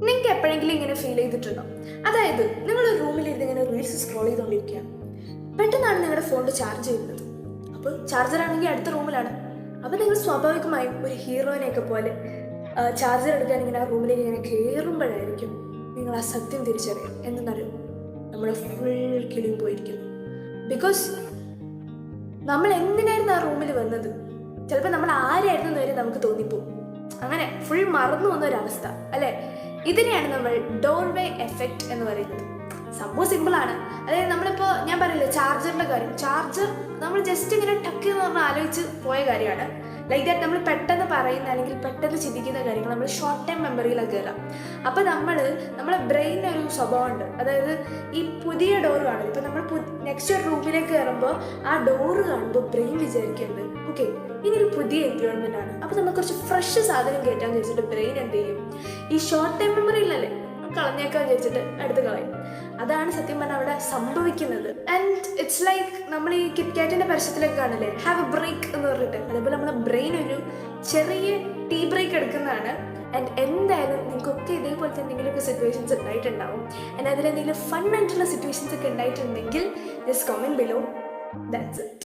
നിങ്ങൾക്ക് എപ്പോഴെങ്കിലും ഇങ്ങനെ ഫീൽ ചെയ്തിട്ടുണ്ടോ? അതായത് നിങ്ങൾ റൂമിലിരുന്ന് ഇങ്ങനെ റീൽസ് സ്ക്രോൾ ചെയ്തുകൊണ്ടിരിക്കുകയാണ്, പെട്ടെന്നാണ് നിങ്ങളുടെ ഫോണിൽ ചാർജ് ചെയ്യുന്നത്. അപ്പോൾ ചാർജർ ആണെങ്കിൽ അടുത്ത റൂമിലാണ്. അപ്പോൾ നിങ്ങൾ സ്വാഭാവികമായും ഒരു ഹീറോയിനെയൊക്കെ പോലെ ചാർജർ എടുക്കാൻ ഇങ്ങനെ ആ റൂമിലേക്ക് ഇങ്ങനെ കയറുമ്പോഴായിരിക്കും നിങ്ങൾ ആ സത്യം തിരിച്ചറിയാം. എന്തെന്നറിയും, നമ്മുടെ ഫുൾ കിളിയും പോയിരിക്കുന്നു. ബിക്കോസ് നമ്മൾ എന്തിനായിരുന്നു ആ റൂമിൽ വന്നത്, ചിലപ്പോൾ നമ്മൾ ആരായിരുന്നു വരെ നമുക്ക് തോന്നിപ്പോവും. അങ്ങനെ ഫുൾ മറന്നു വന്നൊരവസ്ഥ അല്ലേ? ഇതിനെയാണ് നമ്മൾ ഡോർവേ എഫക്റ്റ് എന്ന് പറയുന്നത്. സംഭവം സിമ്പിളാണ്. അതായത് നമ്മളിപ്പോൾ ഞാൻ പറയില്ലേ ചാർജറിൻ്റെ കാര്യം, ചാർജർ നമ്മൾ ജസ്റ്റ് ഇങ്ങനെ ടക്ക് എന്ന് പറഞ്ഞാൽ ആലോചിച്ച് പോയ കാര്യമാണ്. ലൈക്ക് ദാറ്റ് നമ്മൾ പെട്ടെന്ന് പറയുന്ന അല്ലെങ്കിൽ പെട്ടെന്ന് ചിന്തിക്കുന്ന കാര്യങ്ങൾ നമ്മൾ ഷോർട്ട് ടൈം മെമ്മറിയിലൊക്കെ കയറാം. അപ്പോൾ നമ്മളെ ബ്രെയിനൊരു സ്വഭാവമുണ്ട്. അതായത് ഈ പുതിയ ഡോറ് കാണും, ഇപ്പോൾ നമ്മൾ നെക്സ്റ്റ് ഒരു റൂമിലേക്ക് കയറുമ്പോൾ ആ ഡോറ് കാണുമ്പോൾ ബ്രെയിൻ വിചാരിക്കുന്നത് ഓക്കെ ഇനിയൊരു പുതിയ എൻവയോൺമെൻ്റ് ആണ്, അപ്പോൾ നമ്മൾ കുറച്ച് ഫ്രഷ് സാധനം കയറ്റാന്ന് വെച്ചിട്ട് ബ്രെയിൻ എന്ത് ചെയ്യും, ഈ ഷോർട്ട് ടൈം മെമ്മറിയിലല്ലേ കളഞ്ഞേക്കാൻ വിചാരിച്ചിട്ട് എടുത്ത് കളയും. അതാണ് സത്യം പറഞ്ഞാൽ അവിടെ സംഭവിക്കുന്നത്. ആൻഡ് ഇറ്റ്സ് ലൈക്ക് നമ്മൾ ഈ കിറ്റ്കാറ്റിൻ്റെ പരസ്യത്തിലൊക്കെ കാണില്ലേ, ഹാവ് എ ബ്രേക്ക് എന്ന് പറഞ്ഞിട്ട്, അതേപോലെ നമ്മുടെ ബ്രെയിൻ ഒരു ചെറിയ ടീ ബ്രേക്ക് എടുക്കുന്നതാണ്. ആൻഡ് എന്തായാലും നിങ്ങൾക്കൊക്കെ ഇതേപോലത്തെ എന്തെങ്കിലുമൊക്കെ സിറ്റുവേഷൻസ് ഉണ്ടായിട്ടുണ്ടാവും. ആൻഡ് അതിലെന്തെങ്കിലും ഫൺ ആയിട്ടുള്ള സിറ്റുവേഷൻസ് ഒക്കെ ഉണ്ടായിട്ടുണ്ടെങ്കിൽ just comment below. That's it.